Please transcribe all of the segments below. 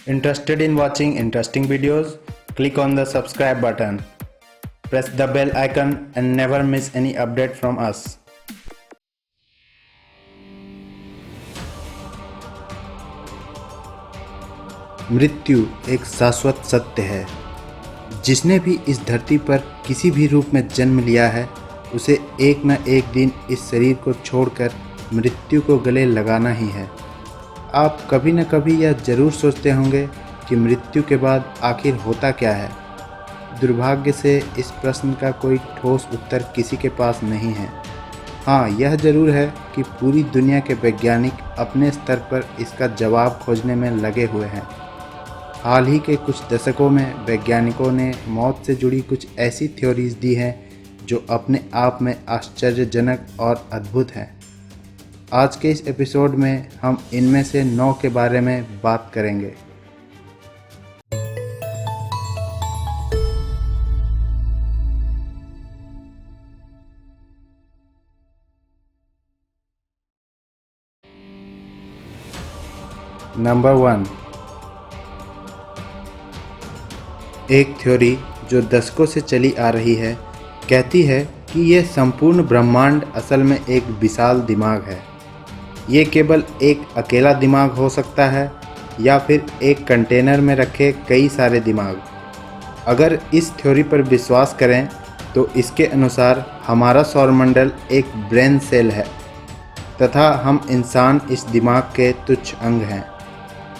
Interested in watching interesting videos? Click on the subscribe button. Press the bell icon and never miss any update from us. मृत्यु एक शाश्वत सत्य है। जिसने भी इस धरती पर किसी भी रूप में जन्म लिया है, उसे एक न एक दिन इस शरीर को छोड़कर मृत्यु को गले लगाना ही है। आप कभी न कभी यह जरूर सोचते होंगे कि मृत्यु के बाद आखिर होता क्या है। दुर्भाग्य से इस प्रश्न का कोई ठोस उत्तर किसी के पास नहीं है। हाँ, यह जरूर है कि पूरी दुनिया के वैज्ञानिक अपने स्तर पर इसका जवाब खोजने में लगे हुए हैं। हाल ही के कुछ दशकों में वैज्ञानिकों ने मौत से जुड़ी कुछ ऐसी थ्योरीज दी हैं जो अपने आप में आश्चर्यजनक और अद्भुत हैं। आज के इस एपिसोड में हम इनमें से 9 के बारे में बात करेंगे। नंबर 1, एक थ्योरी जो दशकों से चली आ रही है कहती है कि यह संपूर्ण ब्रह्मांड असल में एक विशाल दिमाग है। ये केवल एक अकेला दिमाग हो सकता है या फिर एक कंटेनर में रखे कई सारे दिमाग। अगर इस थ्योरी पर विश्वास करें तो इसके अनुसार हमारा सौरमंडल एक ब्रेन सेल है तथा हम इंसान इस दिमाग के तुच्छ अंग हैं।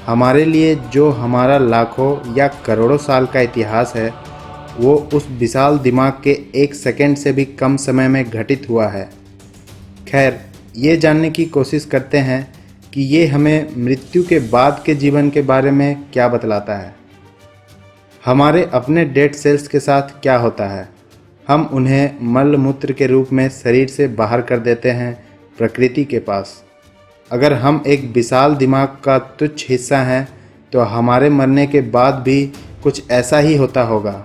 हमारे लिए जो हमारा लाखों या करोड़ों साल का इतिहास है वो उस विशाल दिमाग के एक सेकंड से भी कम समय में घटित हुआ है। खैर, ये जानने की कोशिश करते हैं कि ये हमें मृत्यु के बाद के जीवन के बारे में क्या बतलाता है। हमारे अपने डेड सेल्स के साथ क्या होता है। हम उन्हें मल मूत्र के रूप में शरीर से बाहर कर देते हैं प्रकृति के पास। अगर हम एक विशाल दिमाग का तुच्छ हिस्सा हैं तो हमारे मरने के बाद भी कुछ ऐसा ही होता होगा।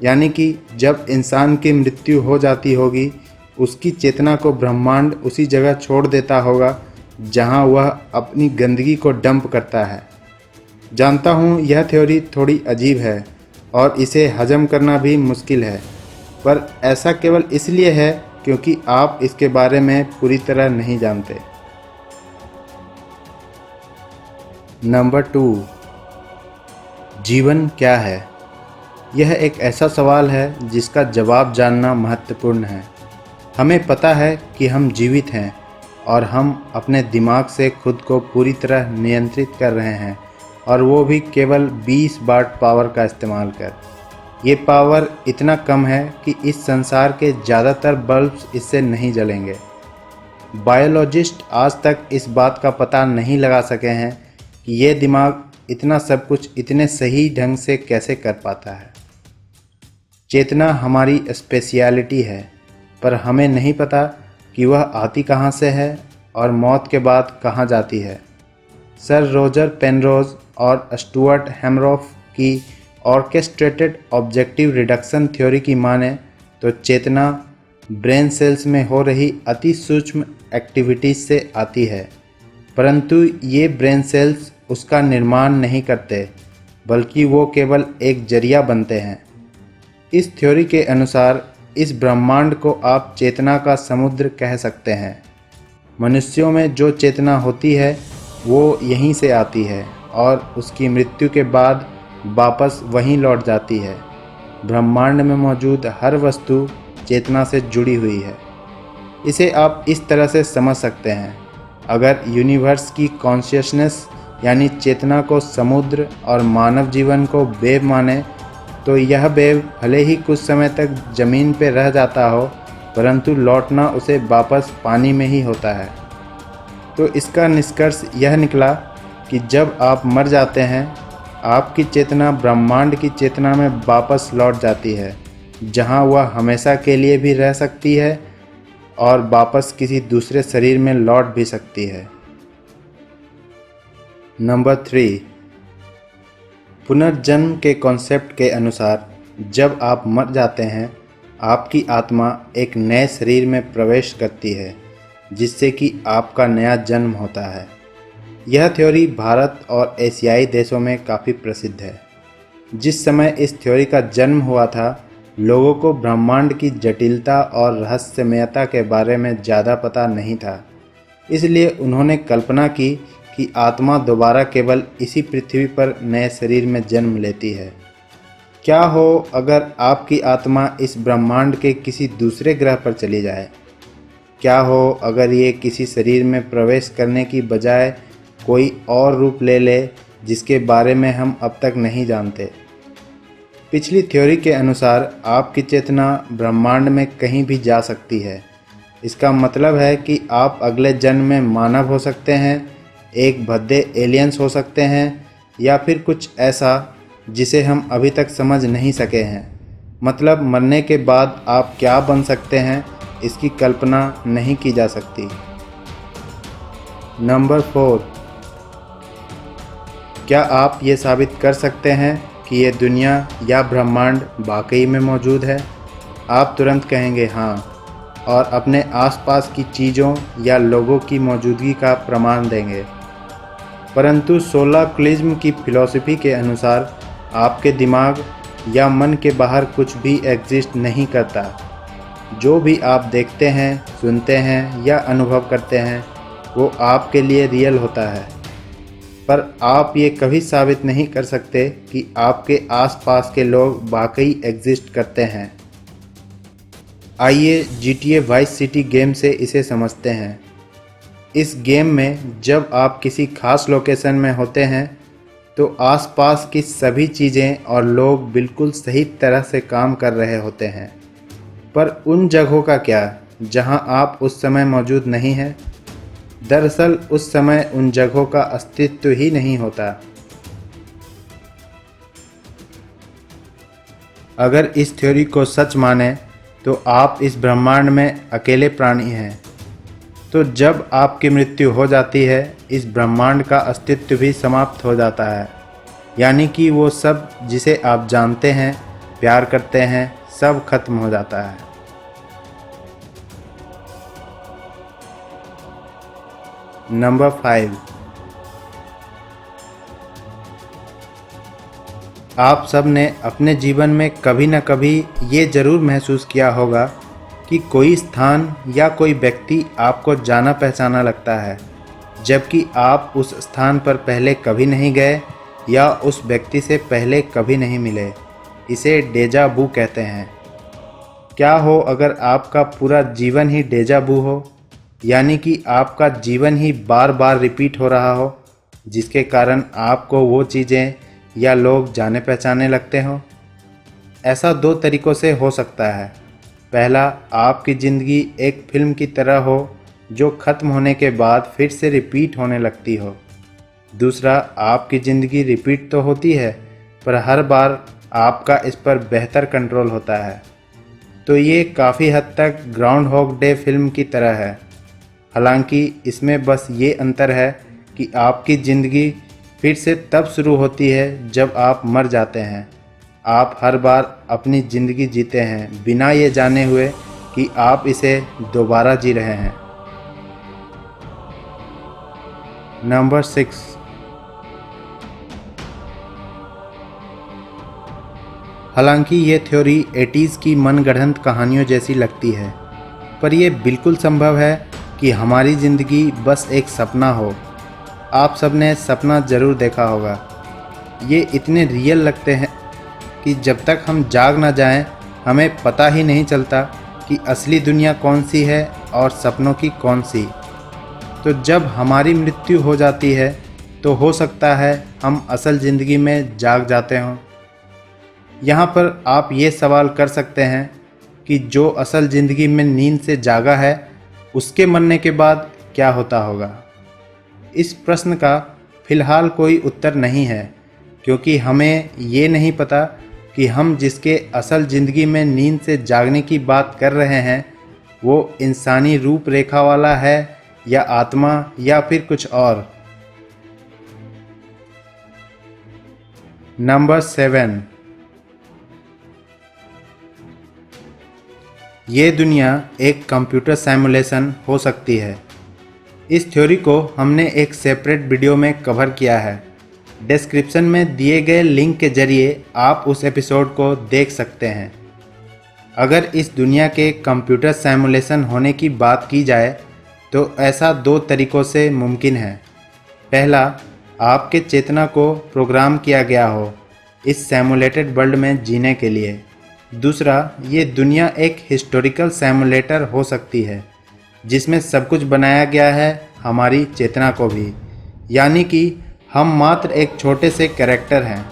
यानी कि जब इंसान की मृत्यु हो जाती होगी, उसकी चेतना को ब्रह्मांड उसी जगह छोड़ देता होगा जहां वह अपनी गंदगी को डंप करता है। जानता हूं यह थ्योरी थोड़ी अजीब है और इसे हजम करना भी मुश्किल है, पर ऐसा केवल इसलिए है क्योंकि आप इसके बारे में पूरी तरह नहीं जानते। नंबर 2, जीवन क्या है? यह एक ऐसा सवाल है जिसका जवाब जानना महत्वपूर्ण है। हमें पता है कि हम जीवित हैं और हम अपने दिमाग से खुद को पूरी तरह नियंत्रित कर रहे हैं, और वो भी केवल 20 वाट पावर का इस्तेमाल कर। ये पावर इतना कम है कि इस संसार के ज़्यादातर बल्ब्स इससे नहीं जलेंगे। बायोलॉजिस्ट आज तक इस बात का पता नहीं लगा सके हैं कि ये दिमाग इतना सब कुछ इतने सही ढंग से कैसे कर पाता है। चेतना हमारी स्पेशलिटी है, पर हमें नहीं पता कि वह आती कहाँ से है और मौत के बाद कहाँ जाती है। सर रोजर पेनरोज और स्टुअर्ट हैमरॉफ की ऑर्केस्ट्रेटेड ऑब्जेक्टिव रिडक्शन थ्योरी की माने तो चेतना ब्रेन सेल्स में हो रही अति सूक्ष्म एक्टिविटीज से आती है, परंतु ये ब्रेन सेल्स उसका निर्माण नहीं करते, बल्कि वो केवल एक जरिया बनते हैं। इस थ्योरी के अनुसार इस ब्रह्मांड को आप चेतना का समुद्र कह सकते हैं। मनुष्यों में जो चेतना होती है वो यहीं से आती है और उसकी मृत्यु के बाद वापस वहीं लौट जाती है। ब्रह्मांड में मौजूद हर वस्तु चेतना से जुड़ी हुई है। इसे आप इस तरह से समझ सकते हैं, अगर यूनिवर्स की कॉन्शियसनेस यानी चेतना को समुद्र और मानव जीवन को वेव माने तो यह वेव भले ही कुछ समय तक ज़मीन पर रह जाता हो, परंतु लौटना उसे वापस पानी में ही होता है। तो इसका निष्कर्ष यह निकला कि जब आप मर जाते हैं, आपकी चेतना ब्रह्मांड की चेतना में वापस लौट जाती है, जहां वह हमेशा के लिए भी रह सकती है और वापस किसी दूसरे शरीर में लौट भी सकती है। नंबर 3, पुनर्जन्म के कॉन्सेप्ट के अनुसार जब आप मर जाते हैं, आपकी आत्मा एक नए शरीर में प्रवेश करती है, जिससे कि आपका नया जन्म होता है। यह थ्योरी भारत और एशियाई देशों में काफ़ी प्रसिद्ध है। जिस समय इस थ्योरी का जन्म हुआ था, लोगों को ब्रह्मांड की जटिलता और रहस्यमयता के बारे में ज़्यादा पता नहीं था। इसलिए उन्होंने कल्पना की कि आत्मा दोबारा केवल इसी पृथ्वी पर नए शरीर में जन्म लेती है। क्या हो अगर आपकी आत्मा इस ब्रह्मांड के किसी दूसरे ग्रह पर चली जाए? क्या हो अगर ये किसी शरीर में प्रवेश करने की बजाय कोई और रूप ले ले जिसके बारे में हम अब तक नहीं जानते? पिछली थ्योरी के अनुसार आपकी चेतना ब्रह्मांड में कहीं भी जा सकती है। इसका मतलब है कि आप अगले जन्म में मानव हो सकते हैं, एक भद्दे एलियंस हो सकते हैं, या फिर कुछ ऐसा जिसे हम अभी तक समझ नहीं सके हैं। मतलब मरने के बाद आप क्या बन सकते हैं, इसकी कल्पना नहीं की जा सकती। नंबर 4, क्या आप ये साबित कर सकते हैं कि ये दुनिया या ब्रह्मांड वाकई में मौजूद है? आप तुरंत कहेंगे हाँ, और अपने आसपास की चीज़ों या लोगों की मौजूदगी का प्रमाण देंगे। परंतु सोलाक्युलिज्म की फिलॉसफी के अनुसार आपके दिमाग या मन के बाहर कुछ भी एग्जिस्ट नहीं करता। जो भी आप देखते हैं, सुनते हैं या अनुभव करते हैं, वो आपके लिए रियल होता है, पर आप ये कभी साबित नहीं कर सकते कि आपके आसपास के लोग वाकई एग्जिस्ट करते हैं। आइए GTA वाइस सिटी गेम से इसे समझते हैं। इस गेम में जब आप किसी खास लोकेशन में होते हैं तो आसपास की सभी चीज़ें और लोग बिल्कुल सही तरह से काम कर रहे होते हैं। पर उन जगहों का क्या जहां आप उस समय मौजूद नहीं हैं? दरअसल उस समय उन जगहों का अस्तित्व ही नहीं होता। अगर इस थ्योरी को सच माने तो आप इस ब्रह्मांड में अकेले प्राणी हैं। तो जब आपकी मृत्यु हो जाती है, इस ब्रह्मांड का अस्तित्व भी समाप्त हो जाता है। यानी कि वो सब जिसे आप जानते हैं, प्यार करते हैं, सब खत्म हो जाता है। नंबर 5, आप सब ने अपने जीवन में कभी न कभी ये ज़रूर महसूस किया होगा कि कोई स्थान या कोई व्यक्ति आपको जाना पहचाना लगता है, जबकि आप उस स्थान पर पहले कभी नहीं गए या उस व्यक्ति से पहले कभी नहीं मिले। इसे डेजा वू कहते हैं। क्या हो अगर आपका पूरा जीवन ही डेजा वू हो, यानी कि आपका जीवन ही बार बार रिपीट हो रहा हो, जिसके कारण आपको वो चीज़ें या लोग जाने पहचाने लगते हो? ऐसा 2 तरीक़ों से हो सकता है। पहला, आपकी ज़िंदगी एक फिल्म की तरह हो जो ख़त्म होने के बाद फिर से रिपीट होने लगती हो। दूसरा, आपकी ज़िंदगी रिपीट तो होती है, पर हर बार आपका इस पर बेहतर कंट्रोल होता है। तो ये काफ़ी हद तक ग्राउंड हॉग डे फिल्म की तरह है। हालांकि इसमें बस ये अंतर है कि आपकी ज़िंदगी फिर से तब शुरू होती है जब आप मर जाते हैं। आप हर बार अपनी ज़िंदगी जीते हैं बिना ये जाने हुए कि आप इसे दोबारा जी रहे हैं। नंबर 6, हालांकि ये थ्योरी 80s की मनगढ़ंत कहानियों जैसी लगती है, पर यह बिल्कुल संभव है कि हमारी ज़िंदगी बस एक सपना हो। आप सब ने सपना ज़रूर देखा होगा। ये इतने रियल लगते हैं कि जब तक हम जाग ना जाएं, हमें पता ही नहीं चलता कि असली दुनिया कौन सी है और सपनों की कौन सी। तो जब हमारी मृत्यु हो जाती है तो हो सकता है हम असल ज़िंदगी में जाग जाते हों। यहाँ पर आप ये सवाल कर सकते हैं कि जो असल ज़िंदगी में नींद से जागा है, उसके मरने के बाद क्या होता होगा? इस प्रश्न का फ़िलहाल कोई उत्तर नहीं है, क्योंकि हमें ये नहीं पता कि हम जिसके असल ज़िंदगी में नींद से जागने की बात कर रहे हैं, वो इंसानी रूपरेखा वाला है या आत्मा या फिर कुछ और। नंबर 7, ये दुनिया एक कंप्यूटर सिमुलेशन हो सकती है। इस थ्योरी को हमने एक सेपरेट वीडियो में कवर किया है। डिस्क्रिप्शन में दिए गए लिंक के जरिए आप उस एपिसोड को देख सकते हैं। अगर इस दुनिया के कंप्यूटर सिमुलेशन होने की बात की जाए तो ऐसा दो तरीक़ों से मुमकिन है। पहला, आपके चेतना को प्रोग्राम किया गया हो इस सिमुलेटेड वर्ल्ड में जीने के लिए। दूसरा, ये दुनिया एक हिस्टोरिकल सिमुलेटर हो सकती है जिसमें सब कुछ बनाया गया है, हमारी चेतना को भी, यानी कि हम मात्र एक छोटे से कैरेक्टर हैं।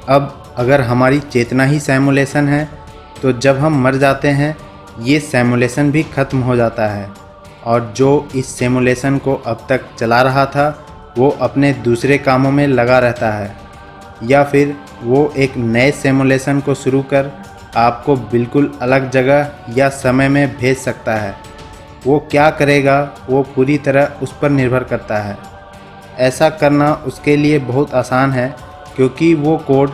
अब अगर हमारी चेतना ही सिमुलेशन है तो जब हम मर जाते हैं ये सिमुलेशन भी ख़त्म हो जाता है और जो इस सिमुलेशन को अब तक चला रहा था वो अपने दूसरे कामों में लगा रहता है, या फिर वो एक नए सिमुलेशन को शुरू कर आपको बिल्कुल अलग जगह या समय में भेज सकता है। वो क्या करेगा वो पूरी तरह उस पर निर्भर करता है। ऐसा करना उसके लिए बहुत आसान है क्योंकि वो कोड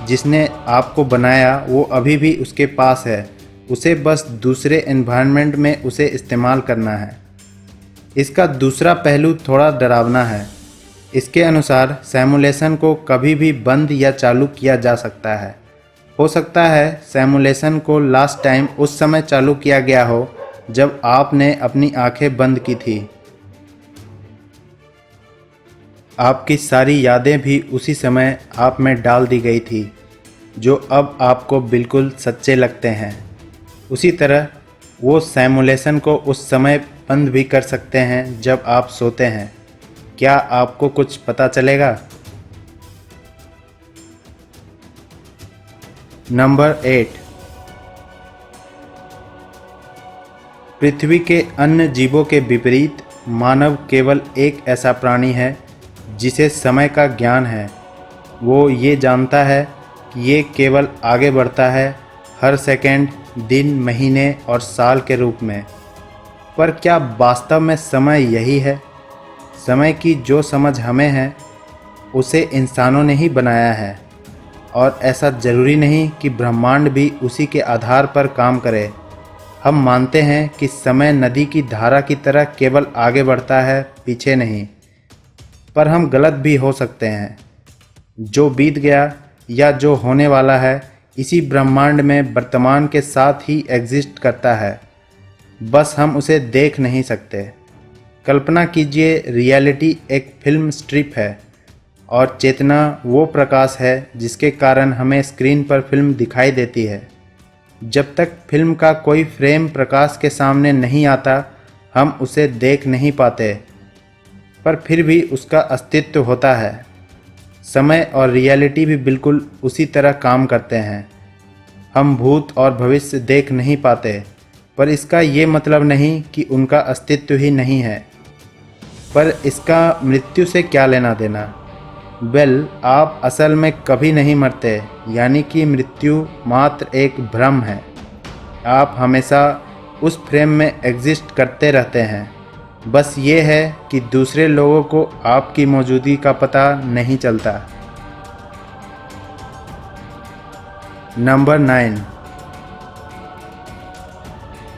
जिसने आपको बनाया वो अभी भी उसके पास है, उसे बस दूसरे एनवायरनमेंट में उसे इस्तेमाल करना है। इसका दूसरा पहलू थोड़ा डरावना है। इसके अनुसार सिमुलेशन को कभी भी बंद या चालू किया जा सकता है। हो सकता है सिमुलेशन को लास्ट टाइम उस समय चालू किया गया हो जब आपने अपनी आंखें बंद की थी। आपकी सारी यादें भी उसी समय आप में डाल दी गई थी जो अब आपको बिल्कुल सच्चे लगते हैं। उसी तरह वो सिमुलेशन को उस समय बंद भी कर सकते हैं जब आप सोते हैं। क्या आपको कुछ पता चलेगा? नंबर 8, पृथ्वी के अन्य जीवों के विपरीत मानव केवल एक ऐसा प्राणी है जिसे समय का ज्ञान है। वो ये जानता है कि ये केवल आगे बढ़ता है, हर सेकंड, दिन, महीने और साल के रूप में। पर क्या वास्तव में समय यही है? समय की जो समझ हमें है उसे इंसानों ने ही बनाया है और ऐसा ज़रूरी नहीं कि ब्रह्मांड भी उसी के आधार पर काम करे। हम मानते हैं कि समय नदी की धारा की तरह केवल आगे बढ़ता है, पीछे नहीं। पर हम गलत भी हो सकते हैं। जो बीत गया या जो होने वाला है इसी ब्रह्मांड में वर्तमान के साथ ही एग्जिस्ट करता है, बस हम उसे देख नहीं सकते। कल्पना कीजिए, रियलिटी एक फिल्म स्ट्रिप है और चेतना वो प्रकाश है जिसके कारण हमें स्क्रीन पर फिल्म दिखाई देती है। जब तक फिल्म का कोई फ्रेम प्रकाश के सामने नहीं आता हम उसे देख नहीं पाते, पर फिर भी उसका अस्तित्व होता है। समय और रियलिटी भी बिल्कुल उसी तरह काम करते हैं। हम भूत और भविष्य देख नहीं पाते, पर इसका ये मतलब नहीं कि उनका अस्तित्व ही नहीं है। पर इसका मृत्यु से क्या लेना देना? आप असल में कभी नहीं मरते, यानी कि मृत्यु मात्र एक भ्रम है। आप हमेशा उस फ्रेम में एग्जिस्ट करते रहते हैं। बस ये है कि दूसरे लोगों को आपकी मौजूदगी का पता नहीं चलता। नंबर 9,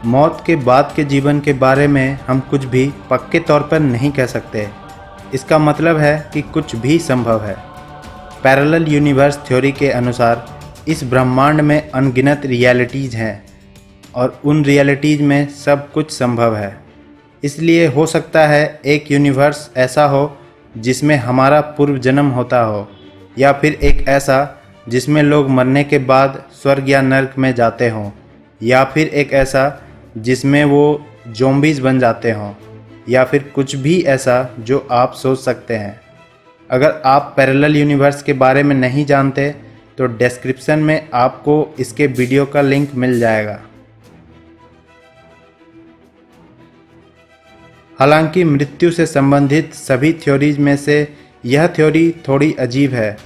मौत के बाद के जीवन के बारे में हम कुछ भी पक्के तौर पर नहीं कह सकते। इसका मतलब है कि कुछ भी संभव है। पैरेलल यूनिवर्स थ्योरी के अनुसार इस ब्रह्मांड में अनगिनत रियलिटीज़ हैं और उन रियलिटीज़ में सब कुछ संभव है। इसलिए हो सकता है एक यूनिवर्स ऐसा हो जिसमें हमारा पूर्व जन्म होता हो, या फिर एक ऐसा जिसमें लोग मरने के बाद स्वर्ग या नर्क में जाते हों, या फिर एक ऐसा जिसमें वो ज़ॉम्बीज़ बन जाते हों, या फिर कुछ भी ऐसा जो आप सोच सकते हैं। अगर आप पैरेलल यूनिवर्स के बारे में नहीं जानते तो डिस्क्रिप्शन में आपको इसके वीडियो का लिंक मिल जाएगा। हालांकि मृत्यु से संबंधित सभी थ्योरीज में से यह थ्योरी थोड़ी अजीब है,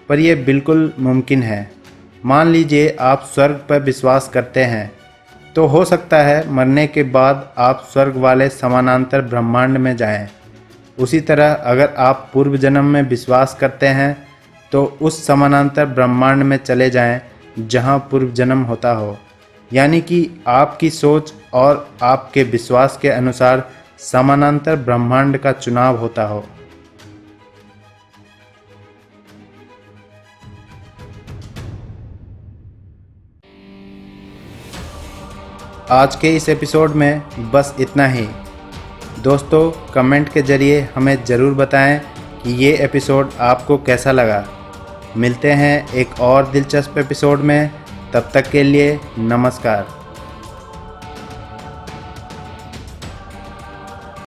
पर यह बिल्कुल मुमकिन है। मान लीजिए आप स्वर्ग पर विश्वास करते हैं, तो हो सकता है मरने के बाद आप स्वर्ग वाले समानांतर ब्रह्मांड में जाएं। उसी तरह अगर आप पूर्व जन्म में विश्वास करते हैं तो उस समानांतर ब्रह्मांड में चले जाएं जहां पूर्व जन्म होता हो। यानी कि आपकी सोच और आपके विश्वास के अनुसार समानांतर ब्रह्मांड का चुनाव होता हो। आज के इस एपिसोड में बस इतना ही। दोस्तों, कमेंट के ज़रिए हमें ज़रूर बताएं कि ये एपिसोड आपको कैसा लगा। मिलते हैं एक और दिलचस्प एपिसोड में, तब तक के लिए नमस्कार।